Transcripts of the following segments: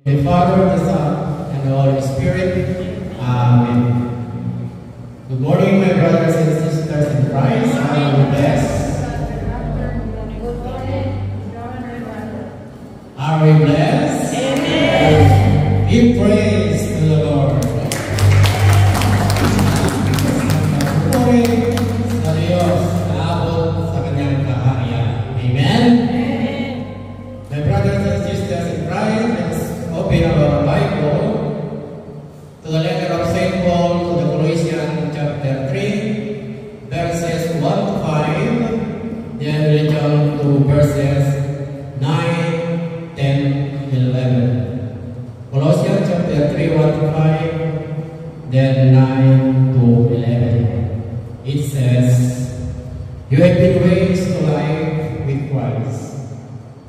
The Father, the Son, and the Holy Spirit. Amen. Good morning, my brothers and sisters in Christ. I am blessed. Are we blessed? Amen. Give praise to the Lord. Puri sa Diyos na abot sa kanyang kaharian. Amen? Amen. My brothers and sisters in Christ, let's open our Bible to the letter of St. Paul to the Colossians chapter 3, verses 1 to 5, then we jump to verses 9, 10, 11. Colossians chapter 3, 1 to 5, then 9 to 11. It says, "You have been raised to life with Christ.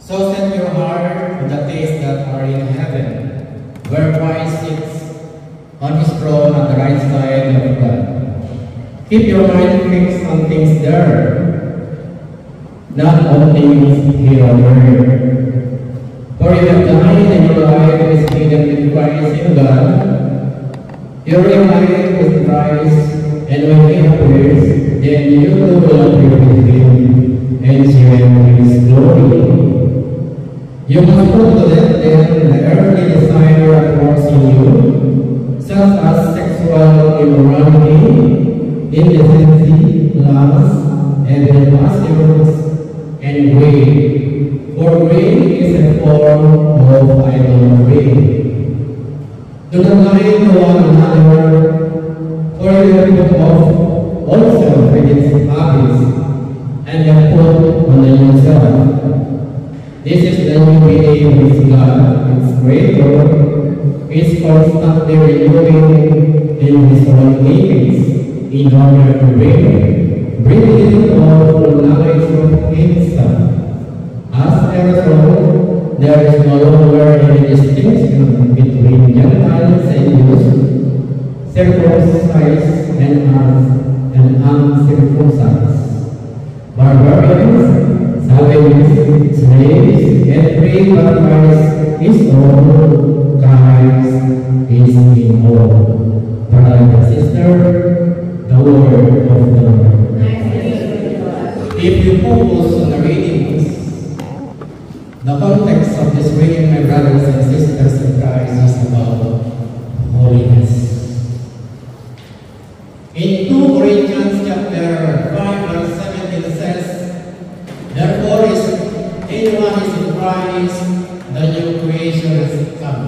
So set your heart on the things that are in heaven, where Christ sits on his throne at the right side of God. Keep your mind fixed on things there, not on things here on earth. For you have died and your life is hidden with Christ in God. You are united with Christ, and when he appears, then you will appear with him and share his glory. You must put to death then the earthly desire that works in you, such as sexual immorality, indecency, lust, evil passions, and greed. For greed is a form of idolatry. Do not lie to one another, for you have put off all self-righteous habits, and have put on the new self. This is the new being which God, its Creator, is constantly renewing in His own image in order to bring it all to knowledge of Himself. As a result, there is no longer any distinction between Gentiles and Jews, circumcised and uncircumcised, barbarians, savages, slaves, and free, but Christ is all. Christ is in all. Brother and sister, the word of the Lord. If you focus on the readings, the context of this reading, my brothers and sisters in Christ, is about holiness. In 2 Corinthians chapter 5 verse 17 says, "Therefore is anyone is in Christ, the new creation has come.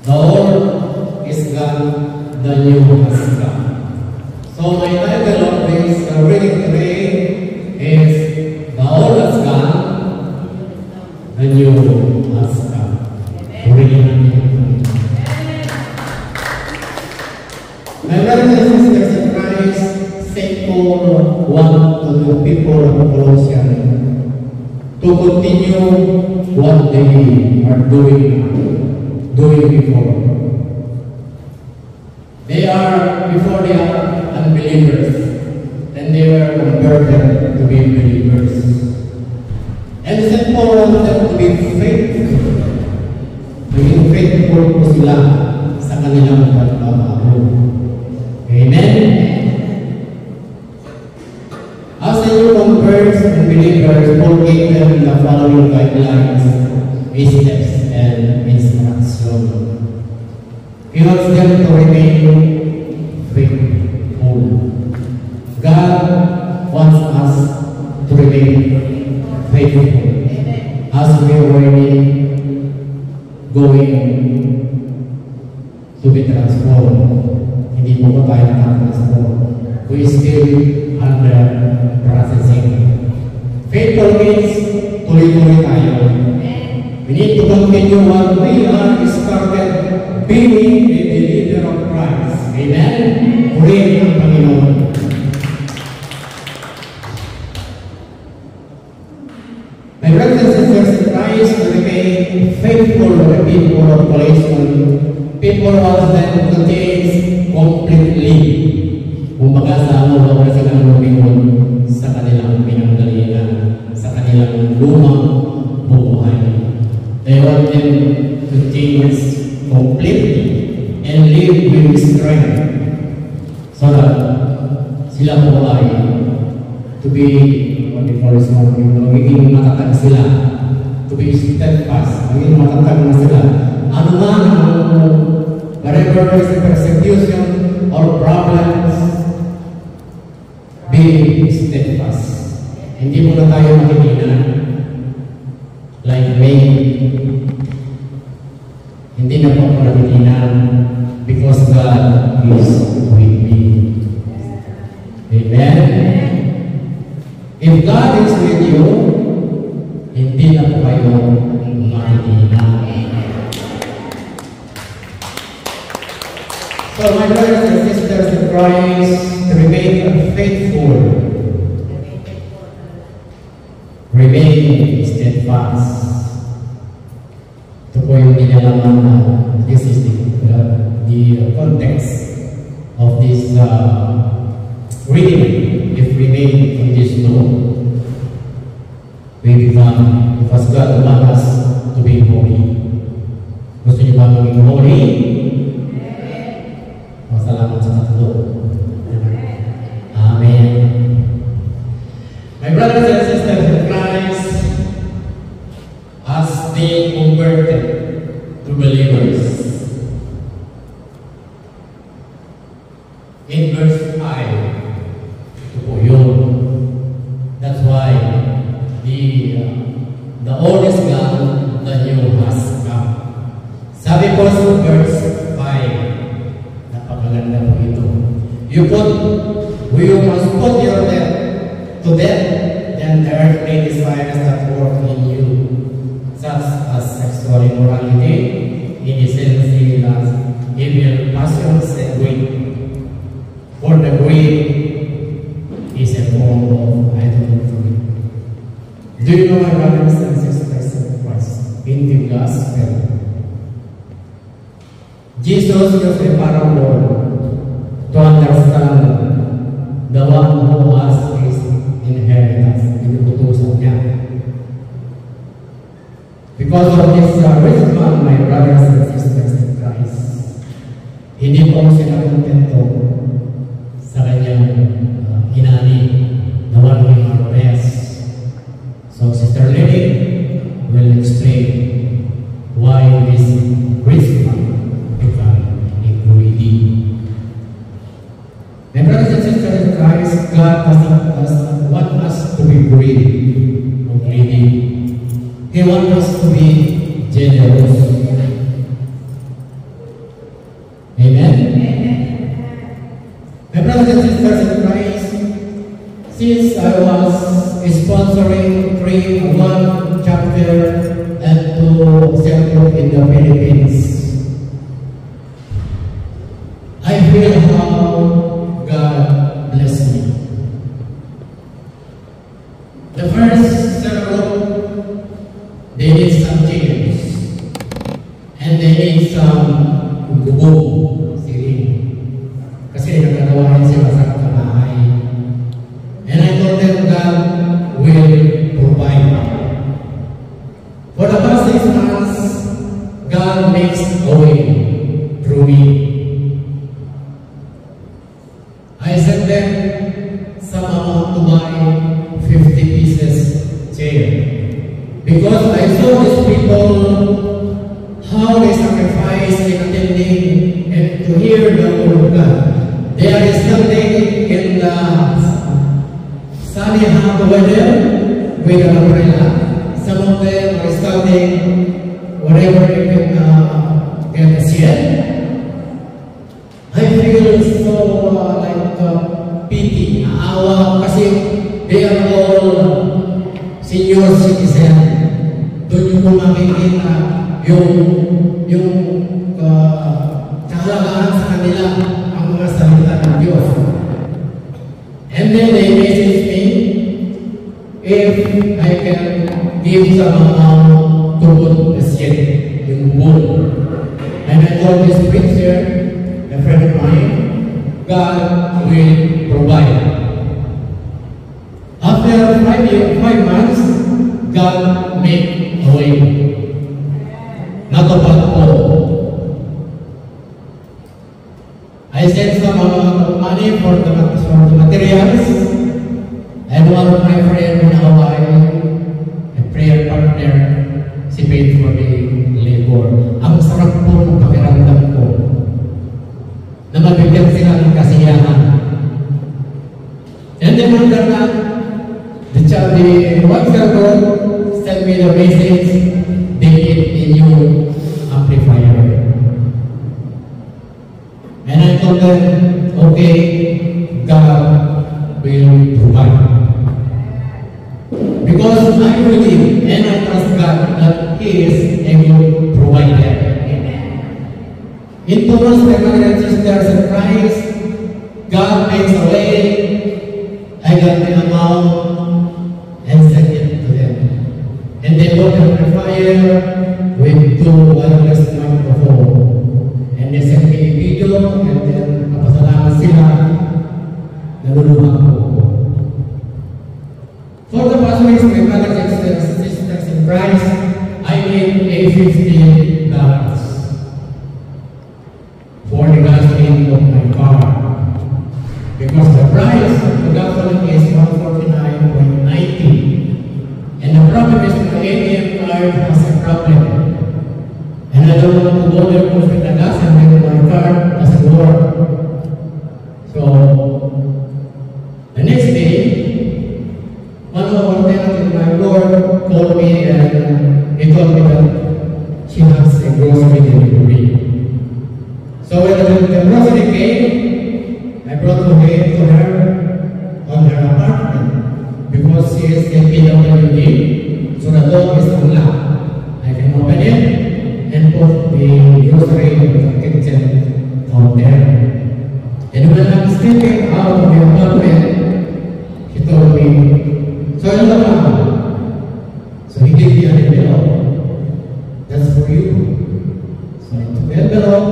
The old is gone, the new has come." So my title of this reading today is "The old has gone, the new has come." My brothers and sisters in Christ, St. Paul wants the people of Colossians to continue what they are doing before. They are before they are unbelievers, then they were converted to be believers. And St. Paul wants them to be faithful. Maging faithful po sila sa kanilang pagbabago. Amen? As a new converts and believers, Paul gave them the following guidelines, steps, and instruction. He wants them to remain faithful. God wants us to remain faithful as we are already going to be transformed. Hindi po ba tayo na-transform? We still under processing. Faithful means tuloy-tuloy tayo. We need to continue what we are started being a believer of Christ. Amen? Purihin ang Panginoon. My brothers and sisters in Christ, to remain faithful to the people of Colossians, people wants them to change completely. Kumbaga sa ano ba silang lumingon sa kanilang pinanggalingan, sa kanilang lumang buhay. They want them to change completely and live with strength so that sila po ay to be, what we call this one, magiging matatag sila, to be steadfast, magiging matatag na sila. Ano man ang whatever is the persecution or problems, be steadfast. Hindi mo na tayo makikinan like me. Hindi na po ako nakikinan because God is with me. Amen? If God is with you, hindi na po kayo makikinan. So my brothers and sisters in Christ, remain faithful. Remain steadfast. Ito po yung nilalaman na this is the context of this reading. If remain in this law, we become, because God wants us to be holy. Gusto niyo ba maging holy? Salamat sa tatlo. Amen. My brothers and sisters in Christ, as they converted to believers, in verse 5, ito po yun. That's why the old is gone, the new has come. Sabi po sa verse 5, napakaganda po ito. You must put your death to death, then the earthly desires that work in you, such as sexual immorality, indecency, lust, evil passions, and greed. For the greed is a form of idolatry. Do you know, my brothers and sisters in Christ, in the gospel, Jesus used a parable to understand the one who has his inheritance, inuutusan niya. Because of this rich man, my brothers and sisters in Christ, hindi po sila kontento sa kanyang hinani, the one who are best. So Sister Lily will explain why this rich man become a greedy. My brothers and sisters in Christ, God doesn't want us to be greedy or greedy. He wants us to be generous. Amen? My brothers and sisters in Christ, since I was sponsoring 1 chapter and 2 cell group in the Philippines, I feel how God bless me. The first cell group, they need some chickens and they need some gubog, siring. Kasi nagkagawain sila sa kabahay. And I told them God will provide. For the past 6 months, God makes a way through me. I sent them some amount to buy 50 pieces chair. Because I saw these people, how they sacrifice in attending and to hear the word of God. They are standing in the sunny hot weather with an umbrella. Some of them are standing wherever you can get a shade. I feel so pity, naawa, kasi they are all senior citizen. Doon yung makikita yung kahalagaan sa kanila ang mga salita ng Diyos. And then they message me if I can give some amount to put the shade, yung wood. And I told this preacher, a friend of mine, God will provide. After 5 months, God made a way. natupad po. I sent some amount of money for the materials, and one of my friends in Hawaii, a prayer partner, she paid for the labor. Ang sarap po ng pakiramdam ko na mabigyan sila ng kasiyahan. And then after that, the one girl sent me the message, they need a new amplifier. And I told them, okay, God will provide. Because I believe and I trust God that He is a good provider. In Thomas, my brothers and sisters in Christ, God makes a way. I got the amount and sent it to them. And they bought an amplifier with 2 wireless microphones. And they sent me a video, and then napasalamat sila, naluluhan ko. For the past weeks, my brothers and sisters in Christ, I made $50 for the gasoline of my car. Because the price of the gasoline is $149.90. And the problem is the ATM card has a problem. And I don't want to go there to fit the gas and then my card doesn't work. So, the next day, one of our tenants in my work called me and he told me that she has a grocery delivery. So when the grocery came, I brought to her on her apartment because she is a PWD, so the door is unlocked. I can open it and put the grocery in the kitchen out there. And when I'm stepping out of the apartment, he told me, so hello, Mama. So he gave me an envelope. That's for you. So I took the envelope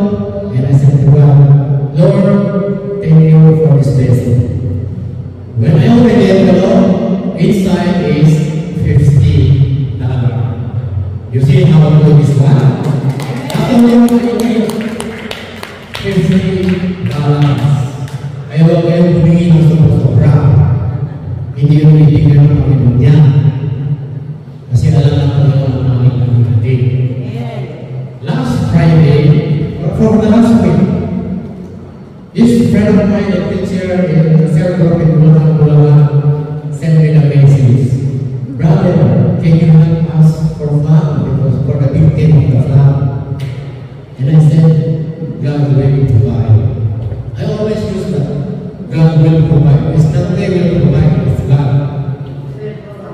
and I said to God, Lord, thank you for this blessing. When I opened the envelope, inside is $50. You see how good this one? After $50. Ayaw kayo humingi ng sobra. Hindi yung ibigay ng Panginoon niya. Kasi alam na Panginoon ang aming pagdating. Last Friday, or for the last week, this friend of mine, a teacher in the cell group in Bulacan, sent me the message. Brother, can you help us for fun? Because for the victim of the flood. And I said, God will provide. I always use that. God will provide. It's not they will provide, it's God.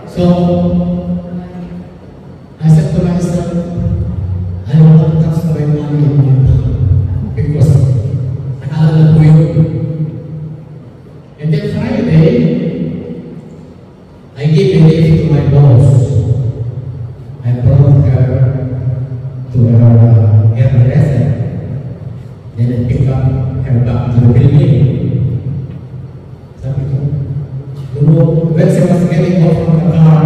So, I said to myself, I don't want to touch my money in my mouth because nakala po yun. And then Friday, I gave a lift to my boss. I brought her to her hairdresser. Then I picked up her back to the building. Sabi ko, when she was getting off from the car,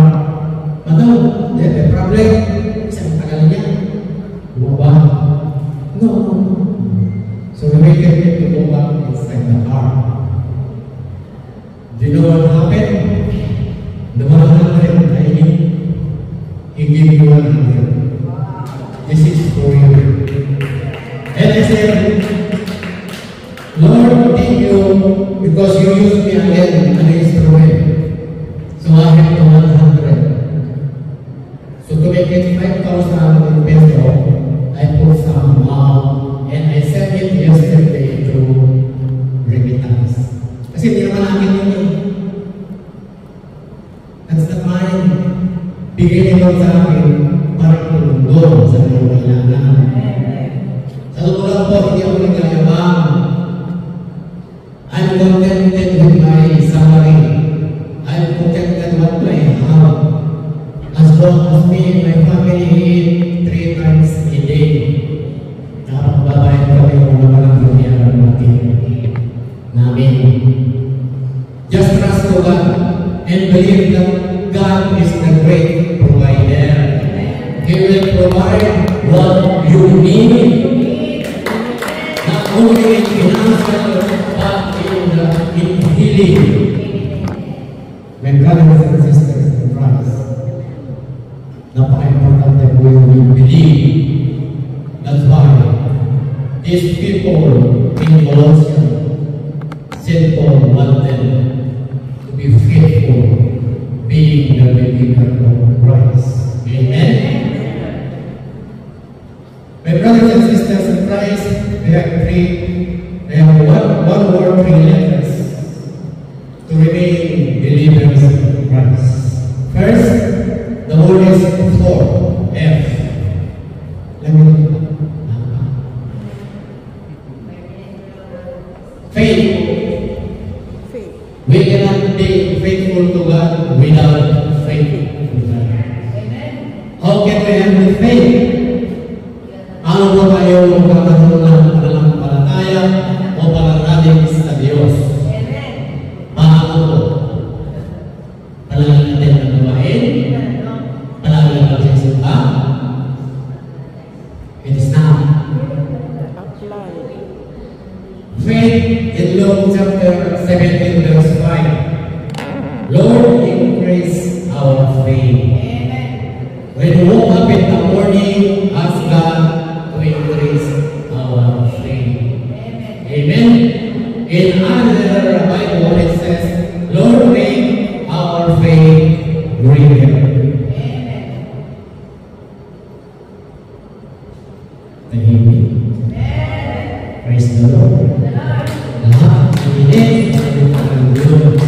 Madam, there's a problem. Isang tagal niya. Bumaba. No. So we waited to go back inside the car. Do you know what happened? The 100 I need, he gave me 100. This is for you. And I said, Lord, thank you because you used me again as an instrument. So I have the 100. So to make it 5,000 peso, I put some amount and I sent it yesterday to remittance. Kasi hindi naman namin yun. That's not mine. Bigay nito sa akin para tulong sa mga kailangan. Sa totoo lang po, hindi ako nagkayabang. I'm contented with my salary. I'm contented what I have. As long as me and my family eat 3 times a day. Nakapagbabayad kami kung walang nangyari namin. Just trust to God and believe that God is the great provider. He will provide what revival, but in healing. My brothers and sisters in Christ, napaka-importante po yung believe. That's why these people in Colossians, St. Paul wanted to be faithful, being the believer of Christ. Amen? My brothers and sisters in Christ, we have one word, 3 letters to remain believers in Christ. First, the word is for, F. Faith. We cannot be faithful to God without faith to God. How can we have faith? Ano ba tayo magkakaroon ng pananampalataya o pananalig sa Diyos? Paano po? Palagi natin ang gawain? Palagi natin sa simba? It is not. Faith in Luke chapter 17 verse 5. Lord, increase our faith. When you woke up in the morning, ask God to increase our faith. Amen. In another Bible it says, Lord, make our faith greater. Amen. Praise the Lord. Lahat ng inis ng Diyos.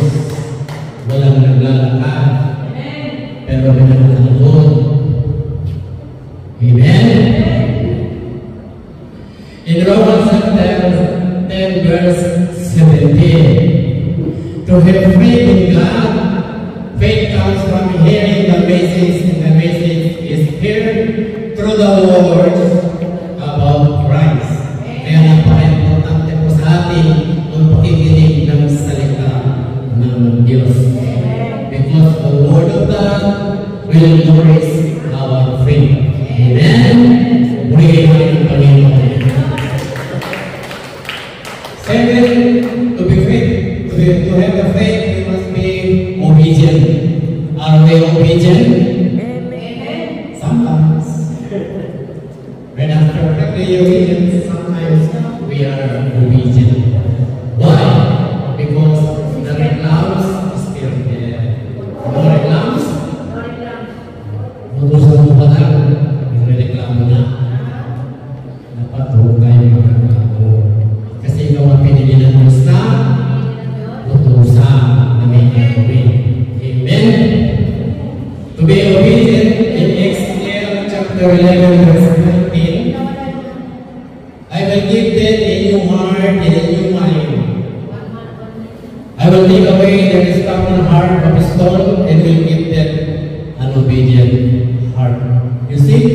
Walang naglalakad. Pero pinaglalakad. Amen. In Romans chapter 10 verse 17, to have faith in God, faith comes from hearing the message, and the message is heard through the word about Christ. Kaya napaka-importante po sa atin ang pakikinig ng salita ng Diyos. Because the word of God will nourish our faith. Amen? Purihin natin ang Panginoon. Second, to have a faith, we must be obedient. Are we obedient? Amen. Sometimes. When after perfectly obedient, sometimes we are obedient. Why? Because the reclams is still there. No reclams? Utusan mo pa lang, nire-reklamo na. Dapat hukay magkakago. Kasi ikaw ang pinili ng Diyos na utusan na may gagawin. Amen? To be obedient in Exodus chapter 11 verse 19, I will give them a new heart and a new mind. I will take away their stubborn heart of stone and will give them an obedient heart. You see,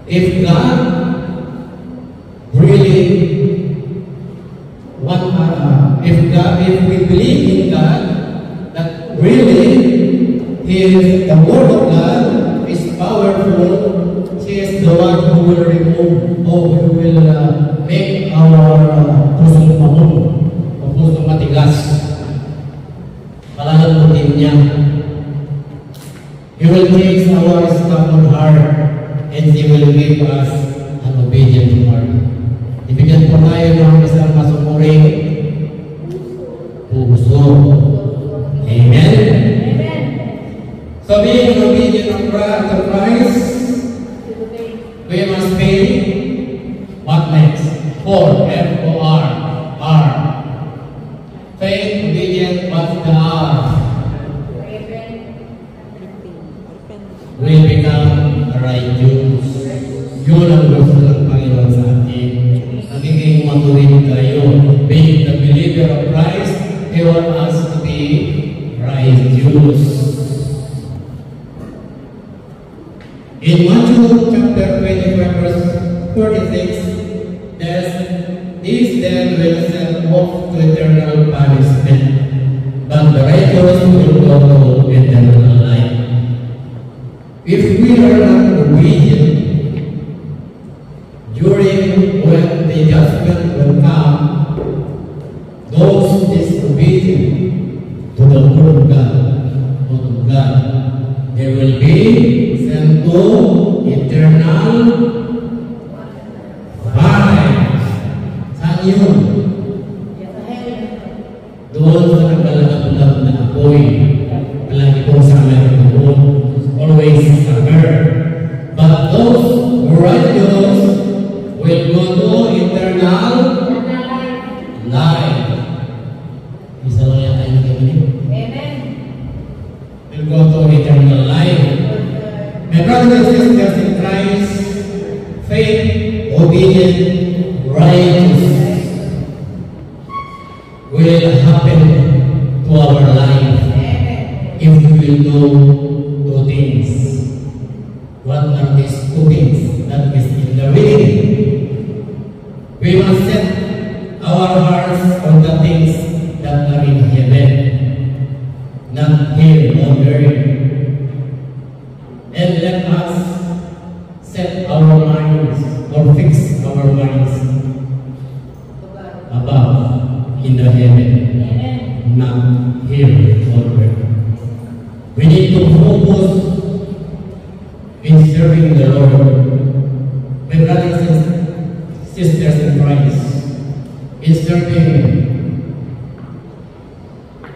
if God really if we believe in God, that really the Word of God is powerful, He is the one who will remove or who will make our pusong mamon o pusong matigas. Palalamutin niya. He will take our stubborn heart and He will give us an obedient heart. Ibigyan po tayo ng isang masukuring puso. Amen? So being obedient to Christ, we must pay what next? F-O-R. R. Faith, obedient, what's the R? Will become righteous. Yun ang gusto ng Panginoon sa atin. Nagiging maturin tayo. Being the believer of Christ, He wants us to be righteous. In Matthew chapter 25 verse 46, these then will send off to eternal punishment, but the righteous will go to eternal life. If we are not obedient during when the judgment will faith, obedient, righteous will happen to our life if we will know two things. What are these two things? That is in the reading. We must set our hearts on the things that are in heaven, not here on earth. And let us set our minds or fix our minds above in the heaven, not here on earth. We need to focus in serving the Lord. My brothers and sisters in Christ, in serving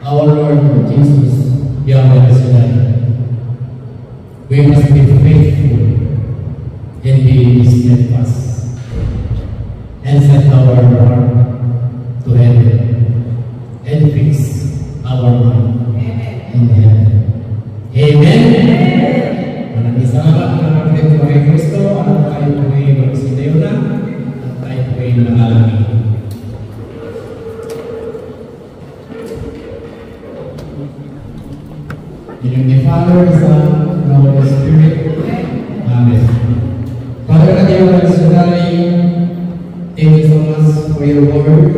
our Lord Jesus, Yahweh Shaddai, we must be faithful and be steadfast and set our heart to heaven and fix our mind in heaven. Amen. Maraming salamat mga kapatid ko kay Kristo at tayo po ay magsidayo na at tayo po ay manalangin. In the name of the Father, the Son, and the Holy Spirit. Amen. Father God, thank you so much for your word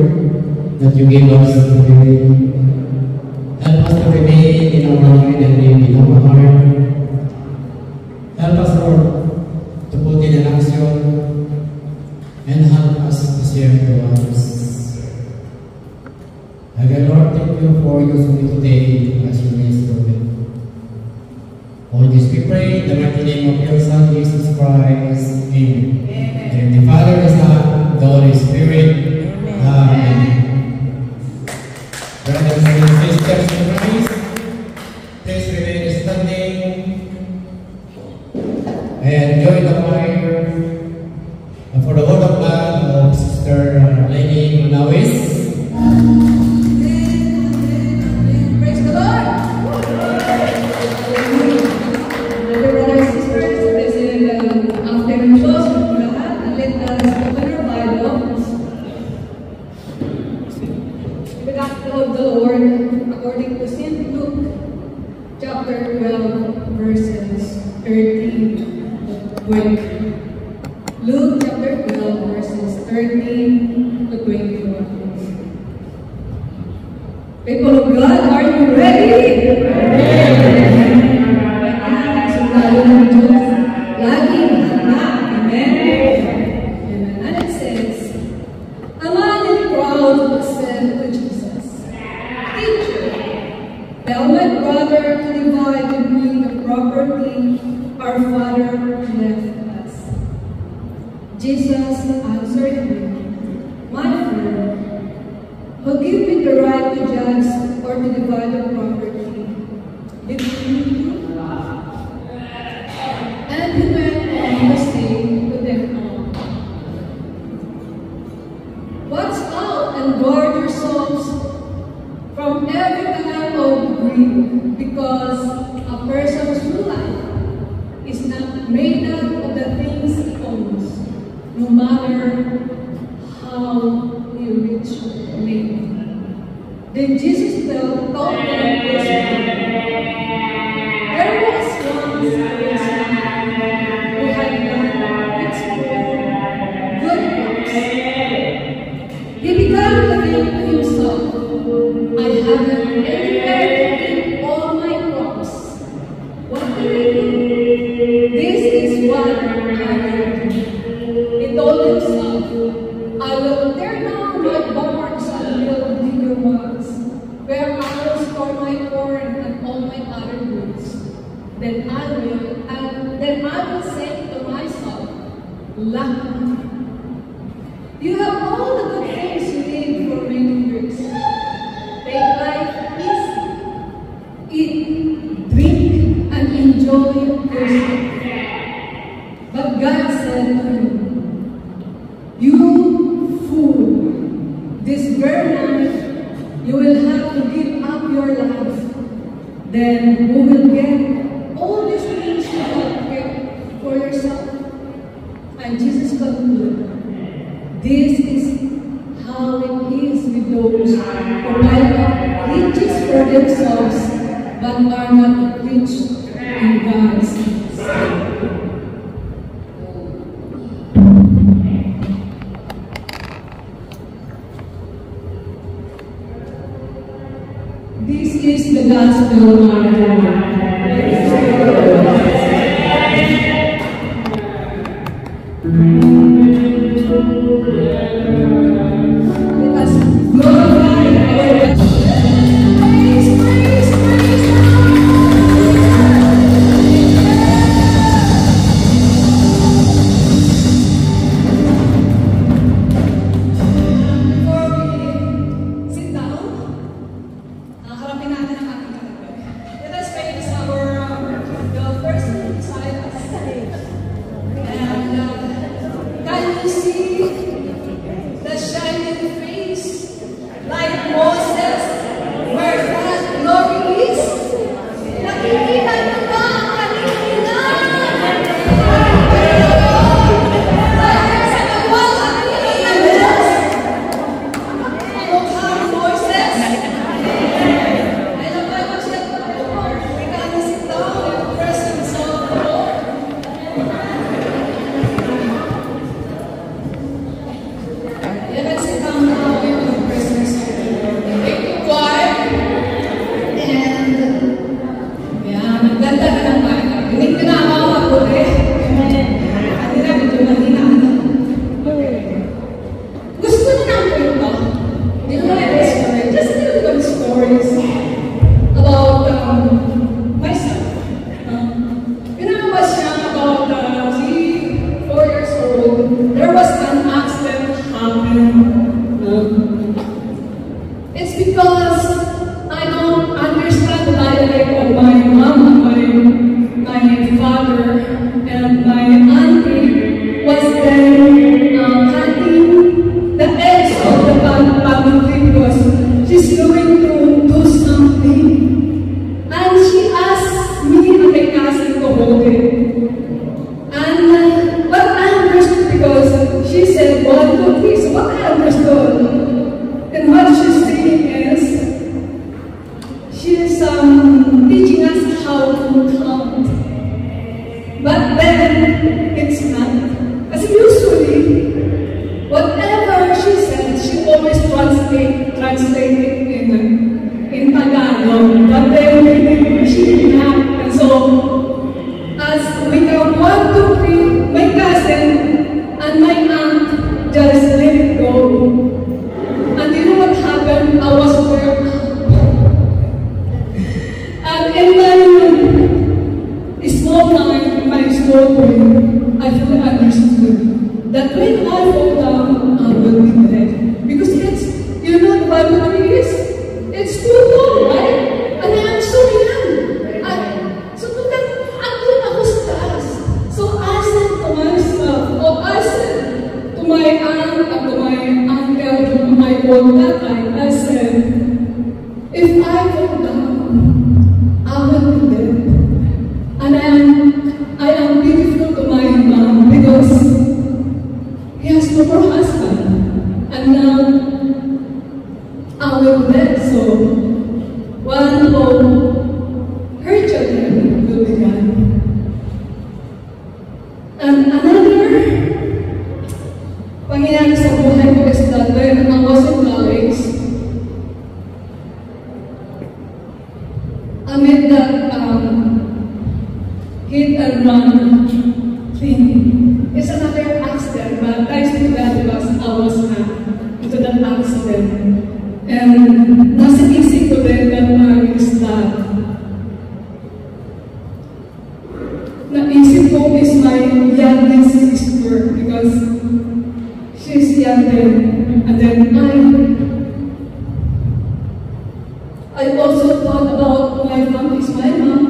that you gave us today. Help us to remain in our mind and live in our heart. Help us, Lord, to put in an action and help us to share to others. Again, Lord, thank you for using me today as your instrument. All this we pray in the mighty name of your Son, Jesus Christ. Amen. And the Father, the Son, the Holy Spirit. Amen. Brothers and sisters in Christ, please remain standing and join the choir for the word of God of Sister Lady Manawis. Praise the Lord! Brothers and sisters, present afternoon shows for lahat. Let us open our Bibles. The Gospel of the Lord according to St. Luke, chapter 12, verses 13 to 20. Luke chapter 12, verses 13 to 21. People of God, are you ready? And it says, a man in the crowd said to Jesus, Teacher, tell my brother to divide with me the property our father left us. Jesus answered him, my friend, who gave me the right to judge or to divide the property between you? And he went on to say to them all, watch out and guard yourselves from every kind of greed, because a person's true life is not made up of the things he owns, no matter how rich may be. Then Jesus told them this way. There was once a rich man who had done explore good works. He began to think to himself, I haven't anywhere to keep all my crops. What do I do? This is what I will do. He told himself, I will tear down my barns and build bigger ones, where I will store my corn and all my other goods. Then I will say to myself, lucky. You have all the good things you need for many years. Take life easy. Eat, drink, and enjoy yourself. But God said to him, you fool, this very night you will have to give up your life. Then who will get all these things you have kept for yourself? And Jesus verses conclude, this is how it is with those who pile up riches for themselves but are not rich in God's sight. This is the gospel of our Lord. Let us glorify our God. Praise, praise, praise the Lord. Before we sit down, harapin natin ang ating kalagay. Let us praise the person beside us. And can you see the shining face like Moses where God's glory is? Nakikita niyo ba ang kanina? Dahil sa kawal at tingin ng Diyos, ang mukha ni Moses. And the Bible said, we can sit down in the presence of the Lord. Let us sit down now in the presence of the Lord. Thank you, choir. And, yan, ang ganda na ng baga. Hindi ko na ako maputi. Hindi na, medyo mahina. Gusto na namin ito. Hindi ko na story. Just a little bit of stories about myself. When I was young, about 4 years old, there was an accident happened. It's because I don't understand the dialect of my mom, my father, and my auntie was then cutting the edge of the palm tree because she's going to do something. And she asked me and my cousin to hold it. And what I understood, because she said 1, 2, 3, so what I understood, and what she's saying is, she's teaching us how to count. But then, it's not. As usually, whatever she said, she always translate it in Tagalog. But then, she did not. And so, as we count 1, 2, 3, my cousin and my aunt just let it go. And you know what happened? I was there. And in my small mind, my small brain, I fully understood that when I fall down, I will be dead. Because it's, you know, the Bible is, it's too long, right? And I am so young. So that andun ako sa taas. So I said to myself, or I said to my aunt, and to my uncle, to my old tatay, I said, if I fall down, I will be dead. And I am beautiful to my mom because he has no more husband. And now I will be dead. So one of her children will be gone. And another pangyayari sa buhay ko is that when I was in college, amid that hit and run thing, it's another accident, but thanks to God because I was into that accident. And nasa isip ko din that time is that naisip ko is my youngest sister because she's younger. And then I also thought about my family's my mom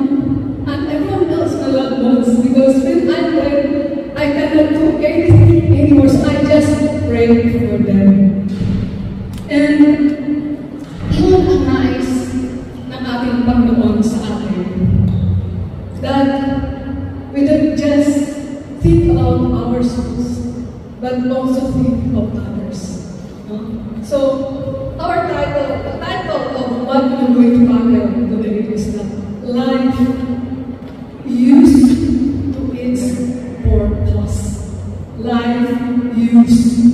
and everyone else, my loved ones, because when I'm dead, I cannot do anything anymore. So I just prayed for them. And yun ang nais ng ating Panginoon sa atin. That we don't just think about our souls, but also think of others. So, our title, the title of what we're going to tackle today is that life used to its purpose. Life used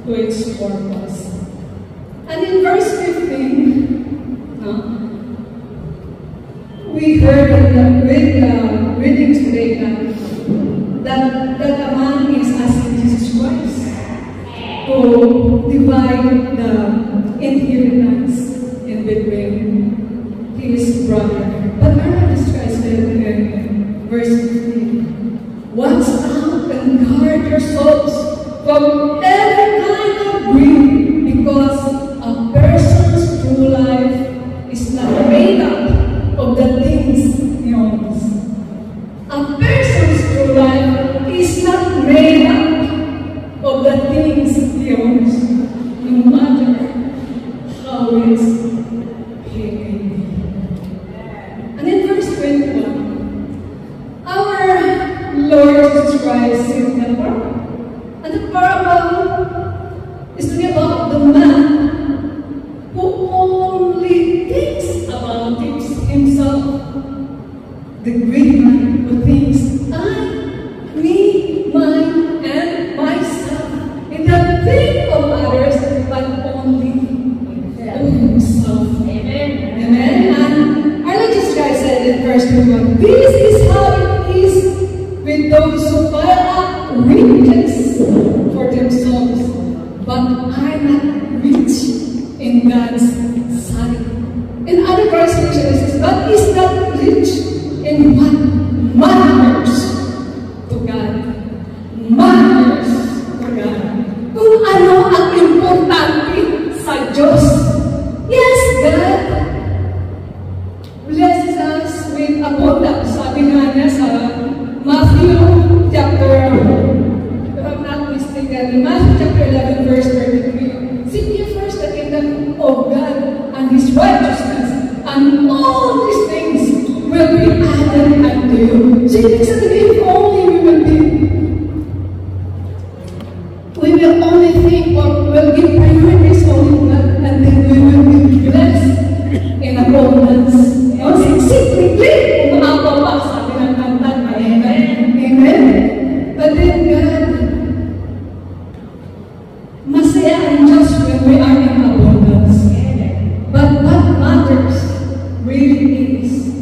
to its purpose. And in verse 15, we heard with the readings today that a man is asking Jesus Christ to divide the inheritance in between his brother. But our Lord Jesus Christ said in verse 15, "Watch out and guard yourselves from every kind of greed, because a person's true life is not made up of the things he owns." A person's true life is not made up of the things he owns, no matter how rich he may be. And in verse 21, our Lord Jesus Christ is in the parable. And the parable is talking about the man who only thinks about himself. The great man who thinks, I, me, mine, and myself. He doesn't think of others, but only of himself. Amen. Amen. And our Lord Jesus Christ said in verse 21, "This is how it is with those who pile up riches for themselves, but are not rich in God's sight." In other translations, it says, "But is not rich in what matters to God." Matters to God. Kung ano ang importante sa Diyos. Yes, God blesses us with abundance. Sabi nga niya sa Matthew chapter, if I'm not mistaken, Matthew chapter 11 verse 33. "Seek ye first the kingdom of God and His righteousness, and all these things will be added unto you." So it means that if only we will only think or will give priorities only God, and then we will be blessed in abundance. Secretly, umaapaw pa sabi ng kanta. Amen. But then God, masaya ang Diyos when we are in abundance. But what matters really is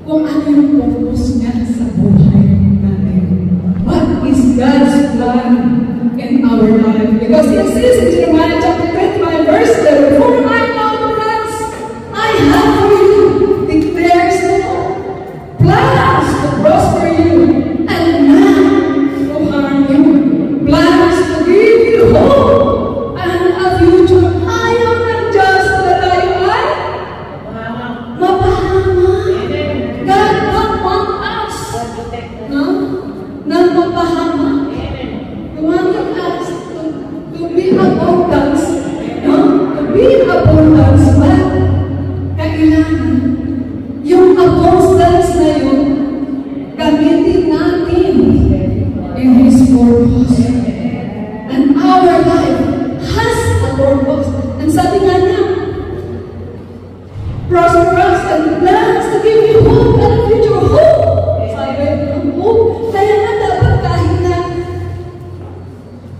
kung ano yung purpose niya sa buhay natin. What is God's plan in our life? Because it says in Jeremiah chapter 25 verse 11, "For I know the plans I have for you, declares the Lord, plans to prosper you and not to harm you, plans to give you hope and a future." Ayaw ng Diyos na tayo ay mapahama. God don't want us na mapahama. He wanted us to be abundance. To be abundance. But kailangan yung abundance na yun gamitin natin in His purpose. And our life has a purpose. And sabi nga niya, prosperous and plans to give you hope and a future hope. Sabi ng hope. Kaya nga dapat kahit na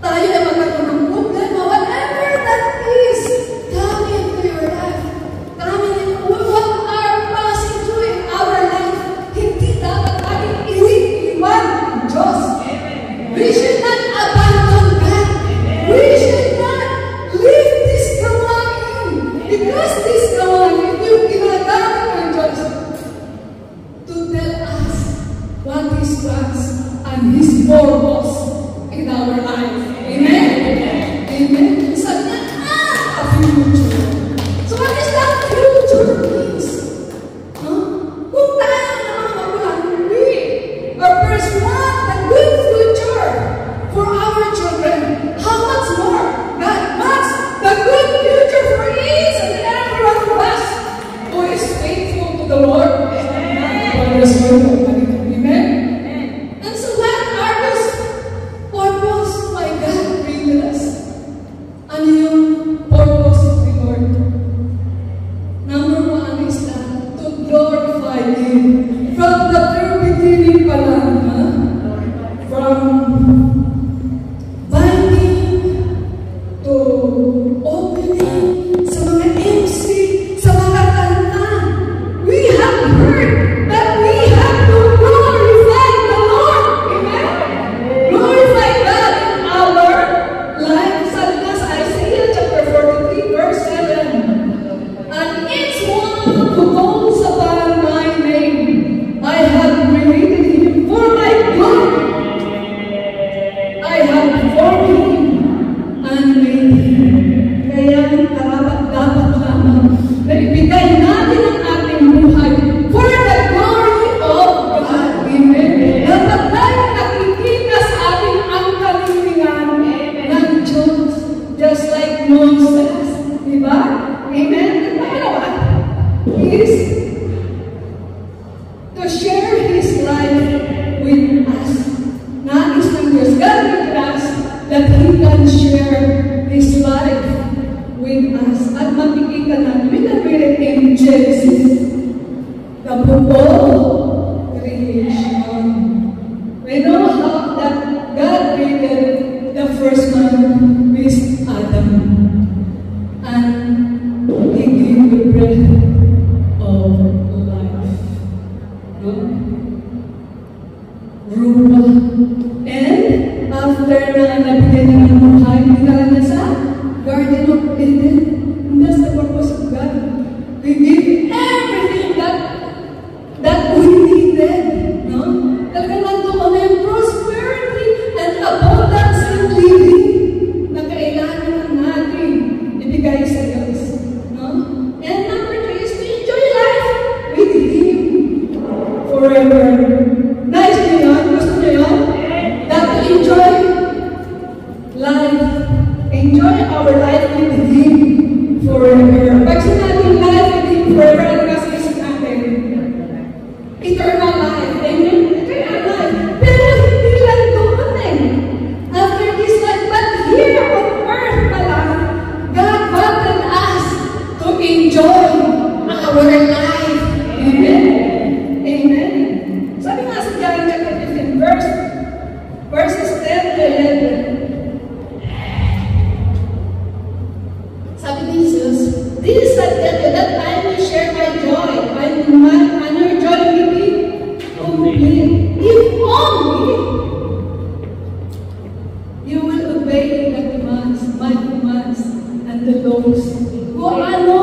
tayo ay magkaroon ng problema, whatever that is, coming into your life, coming in what are passing through in our life, hindi dapat natin iniiwan ng Diyos. We should not abandon that He can share His life with us. At makikita natin, we can read it in Genesis, the book of creation. We know how that God created the first man with Adam. And He gave the breath of life. No? Rupa. And after na nabigyan niya ng buhay, dinala niya sa Garden of Eden. And that's the purpose of God. We give everything that we needed. No? Talagang nandun ko na yung prosperity and abundance in living na kailangan natin ibigay sa Diyos. No? And number 3 is to enjoy life with Him forever. Nice nyo yun? Gusto nyo yun? That to enjoy life. Enjoy our life with Him forever. Pag sinabing life with Him forever, ano kasi isip natin? Eternal life. Amen? Eternal life. Pero hindi lang doon eh. After this life, but here on earth pala, God wanted us to enjoy our life. Amen? Amen? Sabi nga sa John chapter 15, verses 10 to 11. Sabi ni Jesus, "This I tell you, that I may share my joy, and your joy will be complete. If only you will obey the commands, my commands, and the laws." Kung ano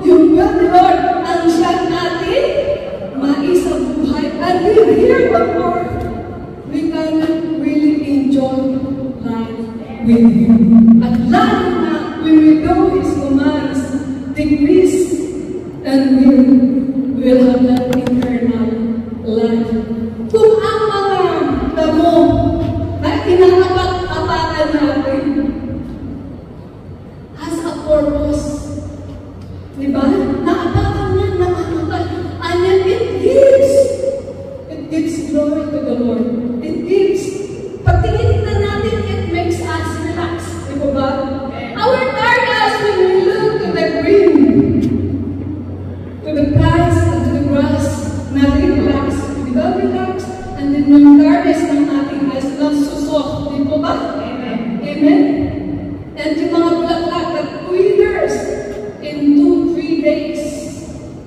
yung good Lord ang siya natin, maisabuhay, and live here on earth, we can really enjoy life with Him. At lalo na, when we do His commands, decrease, and we will have that eternal life. Kung ang mga damo na inaapak-apakan natin has a purpose, di ba? Naapakan niya, naapakan. And yet it gives glory to the Lord. It gives, pag tinitignan natin, it makes us relax. Di ba? Our tiredness when we look to the green, to the plants, and to the grass, na-relax. Di ba? Relax. And then yung tiredness ng ating eyes, nasusoft. Di ba? Amen. Amen? And yung mga bulaklak that withers in 2-3 days,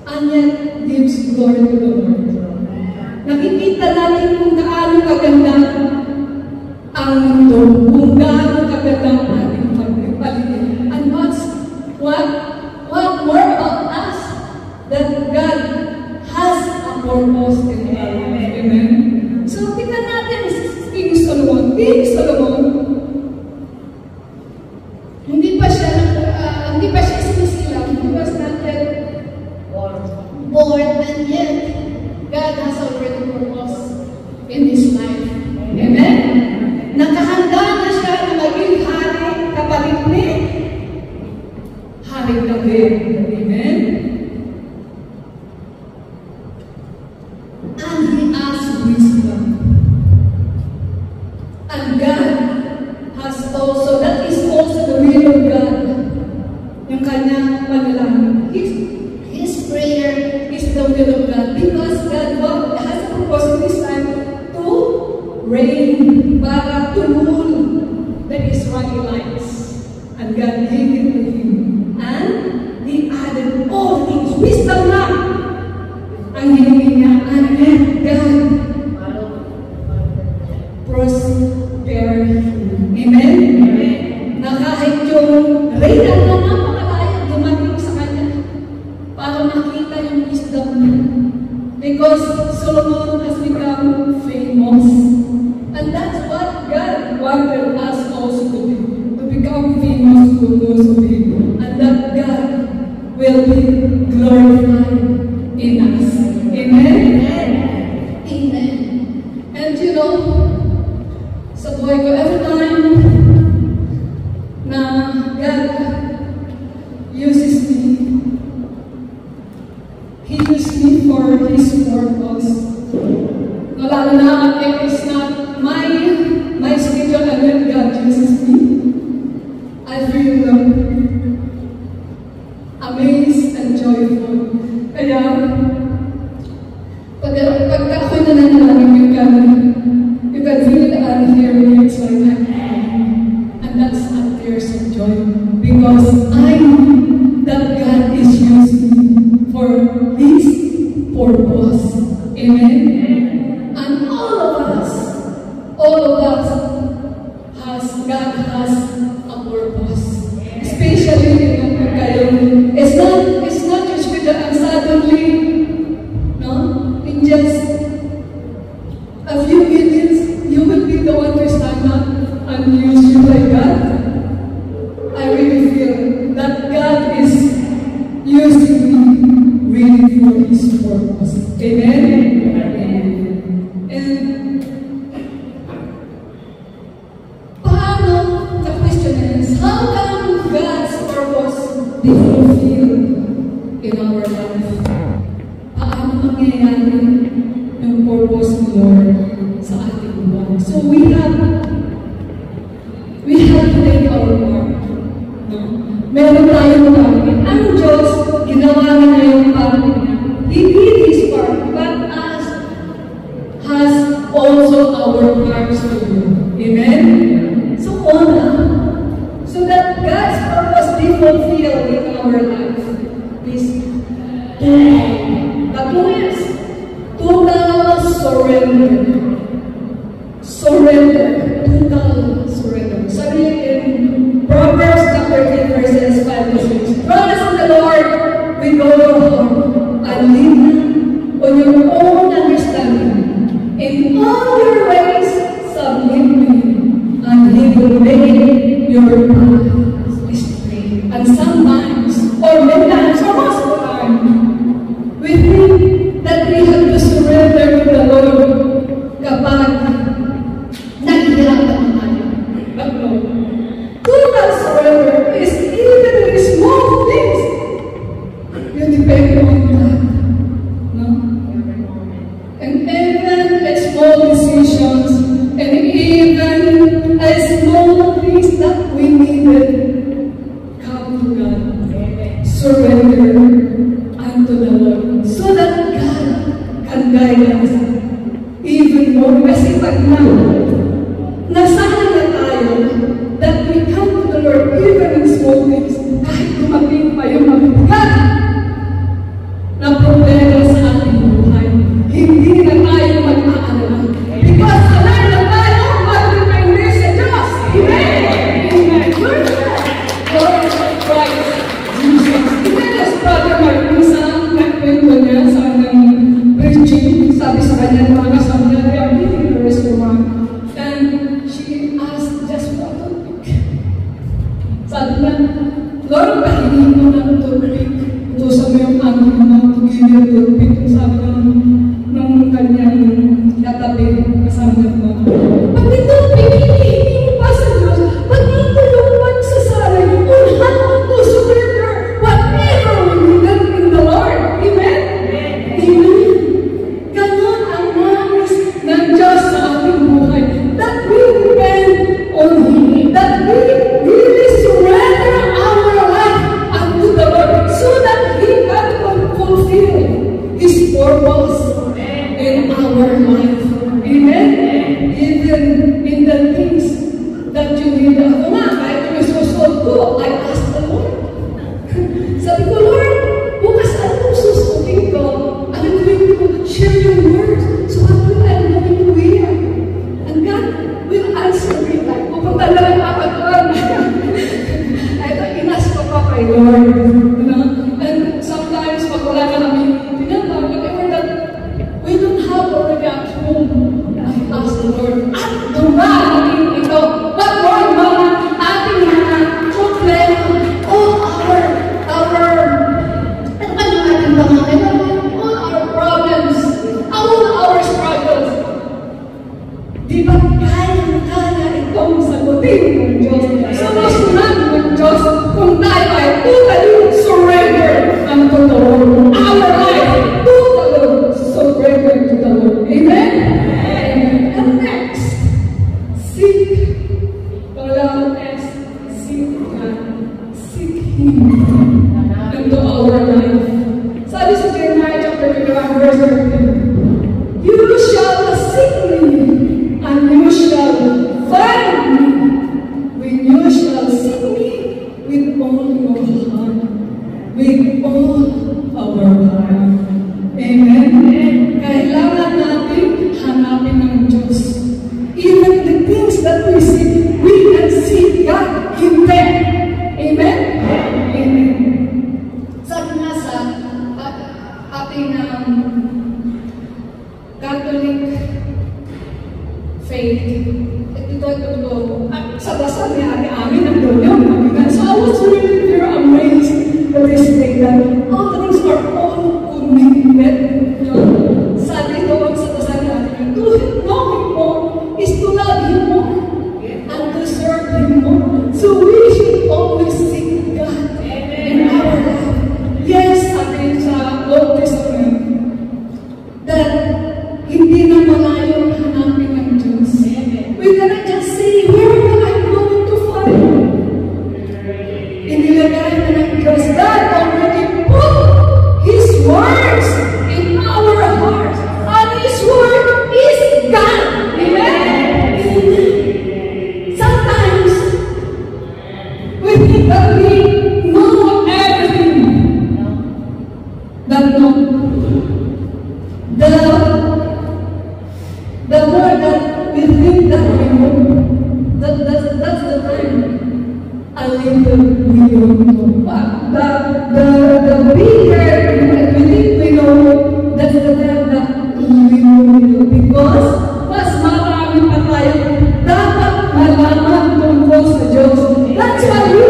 and yet gives glory to the Lord. Nakikita natin kung gaano kaganda ang mundo, kung gaano kaganda ang ating paligid. And what more about us that God has a purpose in our life. Amen? So, tingnan natin King Solomon. King Solomon, hindi pa siya sinisilang. He was not yet born, and yet God has already purpose in his life. Amen? Nakahanda na siya na maging hari kapalit ni Hari David. Amen? And he asked wisdom. And God has also, that is also the will of God. Yung kanyang panalangin. His prayer is the will of God, because God has a purpose in this time to reign, para to rule the Israelites. And God gave it to him. And he added all things. Wisdom na ang hiningi niya. And let God prosper him. Amen? Amen. Na kahit yung reyna na napakalayo dumating sa kanya para makita yung wisdom niya. Because Solomon has become famous. And that's what God wanted us also to do. To become famous to those of Him. And that God will be glorified in us. Amen? Amen. Amen. And you know, sa buhay ko, every time na God uses me, He used me for His purpose. No, lalo na, it's not my schedule, and then God uses me. the question is, how can God's purpose be fulfilled in our life? Paano mangyayari yung purpose ng Lord sa ating buhay? So we have to take our part. No? Meron tayong gawin. Ang Diyos, ginawa niya yung part niya. He did His part, but us has also our parts to do. Amen? So so that God's purpose be fulfilled in our life. Please, total surrender. Total surrender. Sabi in Proverbs chapter 10 verses 5 to 6. Trust in the Lord with all your heart and lean on your own understanding. In all your ways submit to Him, and He will make your path straight. And sometimes, or many times, or most of the time, we think that we have to surrender to the Lord kapag naghihirapan tayo. But no. Total surrender is even in small things. You depend on God. No? And even small decisions, and even small things that we needed, come to God. Surrender unto the Lord, so that God can guide us even more. Kasi pag nasanay na tayo that we come to the Lord even in small things, kahit dumating pa yung mabibigat na problema sa ating buhay, hindi na tayo mag-aalala. Because alay na tayo, magdepende sa Diyos. Amen! Amen! Lord Christ Jesus. Even as Brother Martin sa nagkwento niya sa kanyang preaching, sabi sa kanya mga kasama niya, they are meeting the restaurant. And she asked just what to pick. Sabi niya, Lord, pahingin mo ng toothpick. Utusan mo yung aking mga tugilid toothpick. Sabi ng kanyang katabi, kasama mo. Pag may toothpick, hinihingi mo pa sa Diyos. Pag nagtulong magsasara yun, on how to surrender whatever we needed in the Lord. Amen? Amen. Ganon ang nais ng Diyos sa ating buhay. That we depend on Him. That we really surrender our life unto the Lord so that He can fulfill His purpose in our life. Amen? Even in the things that you need. Ako nga, kahit yung susunod ko, I ask the Lord. Sabi ko, Lord, bukas anong susundin ko? I'm going to share your word. So what will I going to wear? And God will answer me like, pupunta na lang kapag-on. Ito, inas ko pa kay Lord. And sometimes, pag wala ka namin pinatawag, whatever that we don't have already at home, I ask the Lord, at dumating ito, but Lord, mga ating mga problema, all our problems, all our struggles, di ba kaya itong sagutin ng Diyos? Sumusunod ng Diyos kung tayo ay totally surrender unto the Lord. Our life, totally surrender to the Lord. Amen? And next, seek. Pangalawang S, seek God. Seek Him into our life. Sabi sa Jeremiah chapter 21 verse 13, you shall seek me and you shall find me when you shall seek me with all your heart, with all our heart. Amen? Kailangan natin hanapin ng Diyos. Even the things that we seek, we can seek God in them. Amen? Amen. Sabi nga sa ating Catholic faith, ito, sa dasal ni Ate Amin, ang doon so I was really very amazed that they say that all things are all committed. Sabi doon sa dasal ni Ate Amin, to know Him more is to love Him more and to serve Him more. So we should always seek God in our life. Yes, sabi sa Old Testament, that hindi na malayo hanapin ng Diyos. We cannot just say, where am I going to find? Inilagay na ng Diyos. God already put His words in our hearts. And His word is God. Amen? Sometimes, we think that we know everything. But no. The more that we think that we know, that's the time a little we don't know. The bigger we think we know, that's the time that we know. Because mas marami pa tayo dapat malaman tungkol sa Diyos. That's why we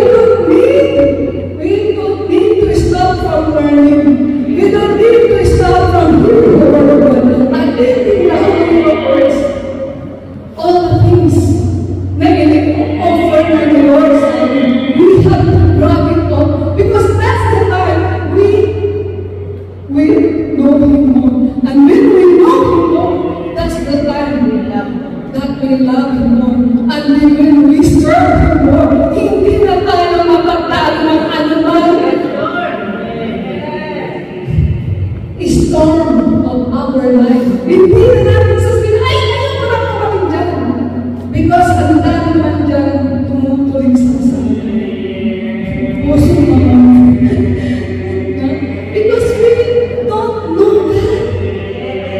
don't need to stop from learning. We don't need to stop from hearing the word of God. And reading the Holy Words. All the things na offer by the Lord, we have to grab it up. Because that's the time we know Him more. And when we know Him more, that's the time that we love Him more. And when we serve Him more, hindi na tayo mapagdaan ng anuman storm of our life. Hindi na natin sasabihin, ay, ayaw ko lang kamating dyan. Because ang dami naman dyan, tumutuloy sa asawa. Puso naman. Because we don't know that.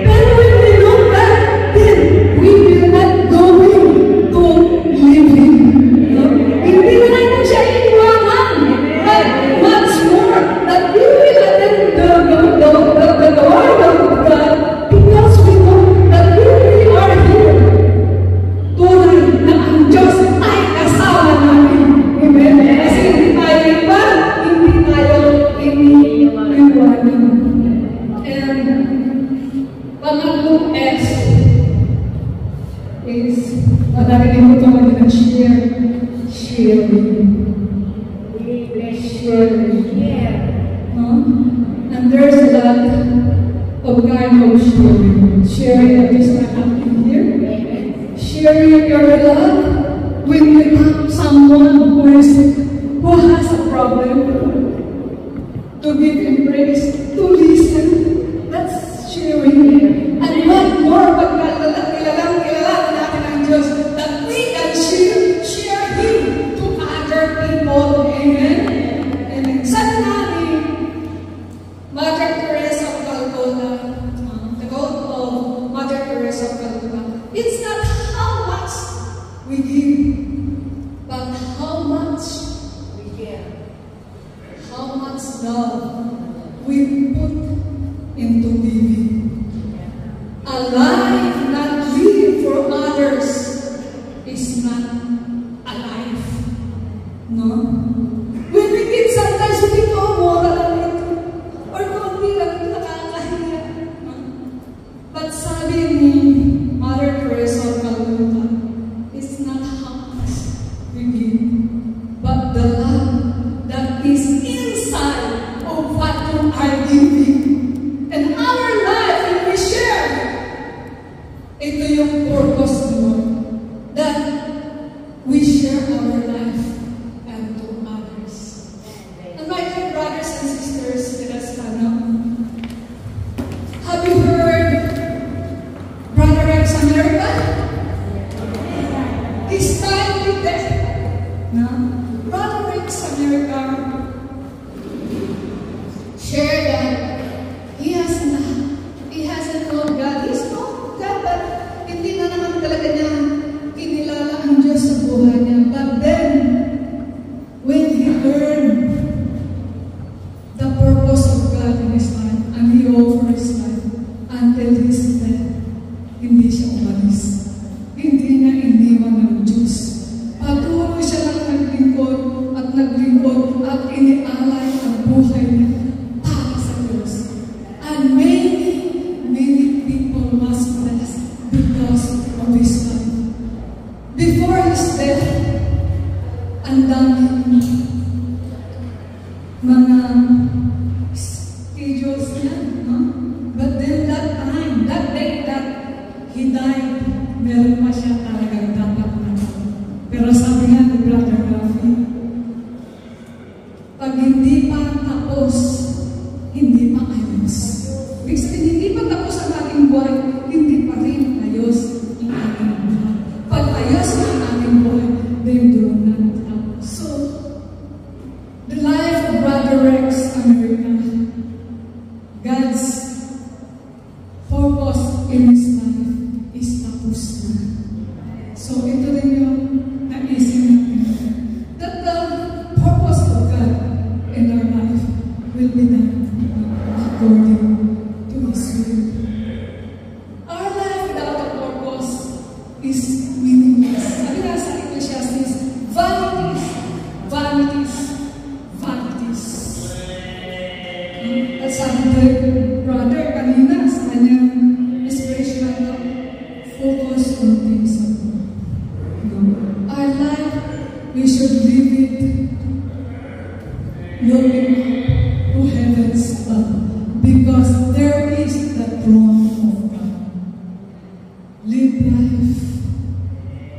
Pero when we know that, then we will not going to live Him. Hindi na natin siya iniwanan. But much more, that we will attend the word of God, because we know that we really are here. Tunay na ang Diyos ay kasama namin. Amen? Kasi hindi tayo iba, hindi tayo iniiwanan. And pangatlong S is, narinig ko ito mag-share. Sharing. And there's a lot of kind of sharing. Sharing is not happening here. Sharing your love when you have someone who has a problem, to give him praise, to listen. That's sharing. And what more pagkalalang natin ang Diyos, that we can share Him to other people. Amen? Amen. Sabi namin, Mother Teresa of Calcutta, the quote of Mother Teresa of Calcutta, it's not how much we give, but how much we care. How much love we put into giving. A life not lived for others is not a life. No? When we give, sometimes we think, oh, moral lang ito. Or konti lang ito, nakakahiya. No? But sabi ni Mother Teresa of Calcutta, it's not how much we give, but the love that is inside of what you are giving. And our life, if we share, ito yung purpose mo, that we share our life and to others. And my dear brothers and sisters, let us stand up. Have you heard Brother Rex America? His time with death. No? Brother Rex America shared that he hasn't known God. He's known God, but hindi na naman talaga niya kinilala ang Diyos sa buhay niya. But then, when he learned the purpose of God in his life, and he offered his life until his death, hindi siya umalis. Hindi niya iniwan ng Diyos. Patuloy siya lang naglingkod at ang daming mga schedules niya, no? But then that day that he died, meron pa siya talagang dapat na. Pero sabi nga ni Brother Rafi, pag hindi pa tapos, hindi pa ayos. Ibig sabihin, hindi pa tapos ang ating buhay, hindi pa rin ayos ang ating buhay. Pag ayos ang ating buhay, then doon na tapos. So, the life of Brother Rex America, God's purpose in his life is tapos na. So, ito rin yung naisip natin. That the purpose of God in our life will be done according to His will. Our life without a purpose is meaningless. Sabi nga sa Ecclesiastes, vanities, vanities, vanities. At sabi ni Brother kanina sa kanyang inspirational talk, focus on things above. Our life, we should live it looking to heavens above, because there is the throne of God. Live life.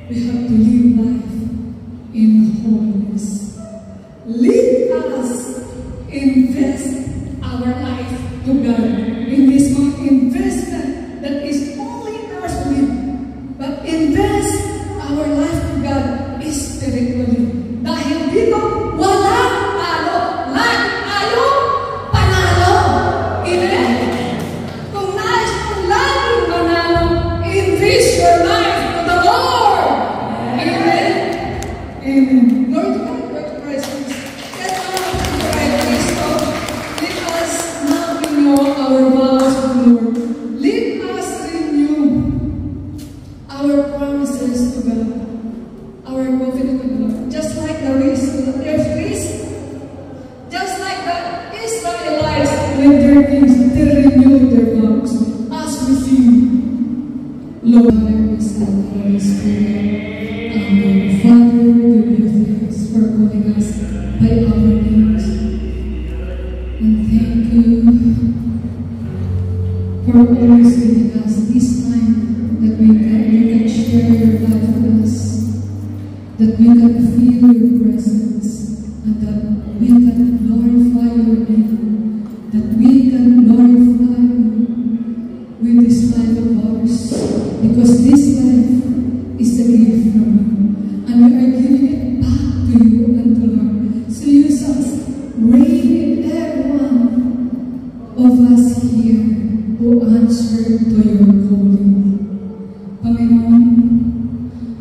We have to live life in holiness. Let us invest our life to God in this investment that is only earthly, but invest our life to God spiritually. Dahil dito, walang talo. Lahat tayo, panalo. Amen? Kung nais kong laging manalo, invest your life to the Lord. Amen? Amen. Lord God, Lord Christ, let us now renew our vows, Lord. Let us renew our promises to God. Our confidence in God. Just like the race, just like the Israelites with their kings, they renewed their vows as we sing. Lord, Father, Son, Holy Spirit, Amen. Father, we give you thanks for calling us by our names. And thank you for always giving us this time that we can share your life with us, that we can feel your presence, and that we can glorify your name, that we can glorify you with this life of ours, because this life is a gift from you, and we are giving it back to you and to Lord. So use us, reign in every one of us here who answered to your calling. Panginoon,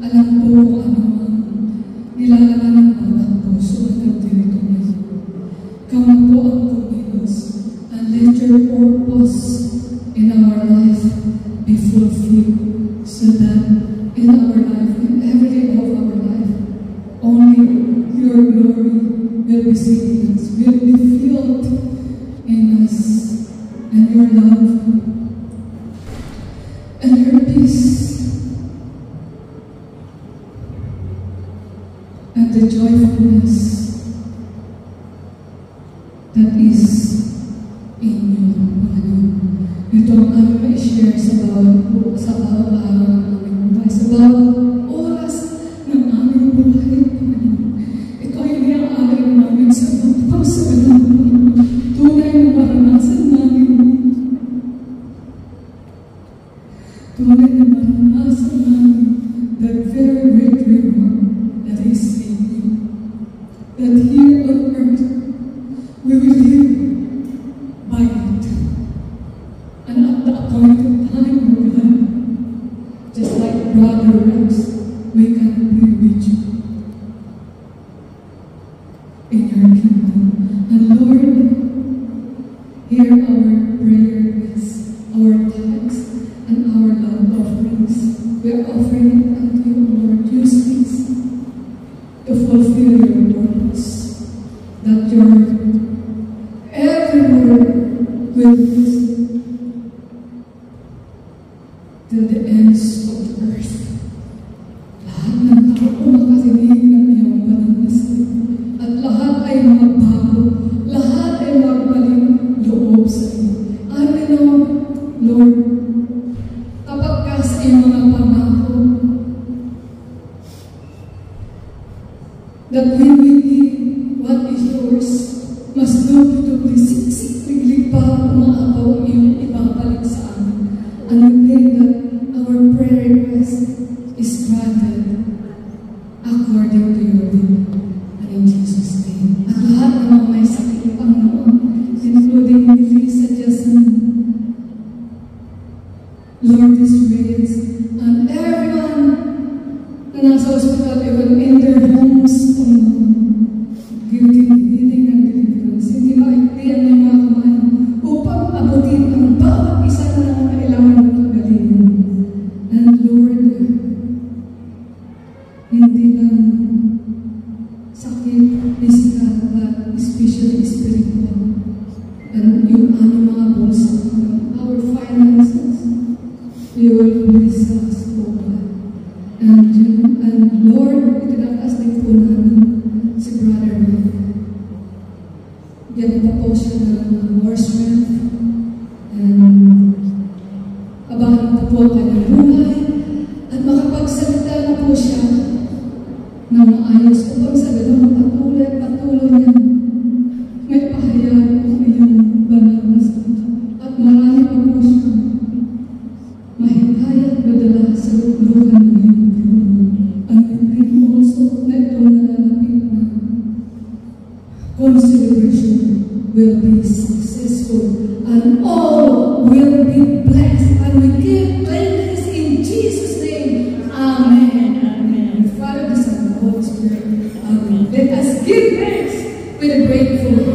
alam po kung ano ang nilalaman ng bawat puso at nagdirito ngayon. Kamu po ang kumilos, and let your purpose in our life be fulfilled, so that in our life, in every day of our life, only your glory will be seen in us, will be filled in us, and your love and your peace and the joyfulness that is in you. Ito ang aming ma-share sa bawat araw ng aming buhay, sa bawat oras ng aming buhay. Ito ay iniaalay namin sa pagpasalan, tunay na maranasan namin. Tunay na maranasan namin the very great reward that is in you. That here on earth, we will live by it. And at the appointed time, O God, just like Brother Rex, we can be with you in your kingdom. And Lord, hear our prayers, our thanks, and our love offerings. We are offering it unto you, Lord. Use these to fulfill your purpose, that your every word will listen till the ends of the earth. Lahat ng tao makasinig ng iyong banal na salita. that when we give what is yours, mas dubli-dubli, siksik-liglig pa umaapaw iyong ibabalik sa amin. And we pray that our prayer request is granted according to your will. And in Jesus' name. At lahat ng mga may sakit, Panginoon, including Melissa Jasmine, Lord, this praise, and everyone na nasa hospital, even in their homes, Panginoon, give them healing and deliverance. Hindi maiktiyan ng mga kamay upang abutin ang bawat isa na kailangan ng kagalingan. And Lord, hindi lang sakit, physical, but especially spiritual. And yung aming mga bulsa, our finances, you will bless us, O God. And Lord, itinataas din po namin si Brother Mike. Yan pa po siya ng more strength. And abangan po po ang kanyang buhay. At makapagsalita na po siya na maayos upang sa ganun patuloy niya may pahayag ang iyong banal na salita. At marami pa po siya mahihayag madala sa luhan ng iyong trono. And we pray also na ito nalalapit na celebration will be successful and all will be blessed. And we give thanks in Jesus' name. Amen. Amen. Father, the Son, and the Holy Spirit. Amen. Let us give thanks with a grateful heart.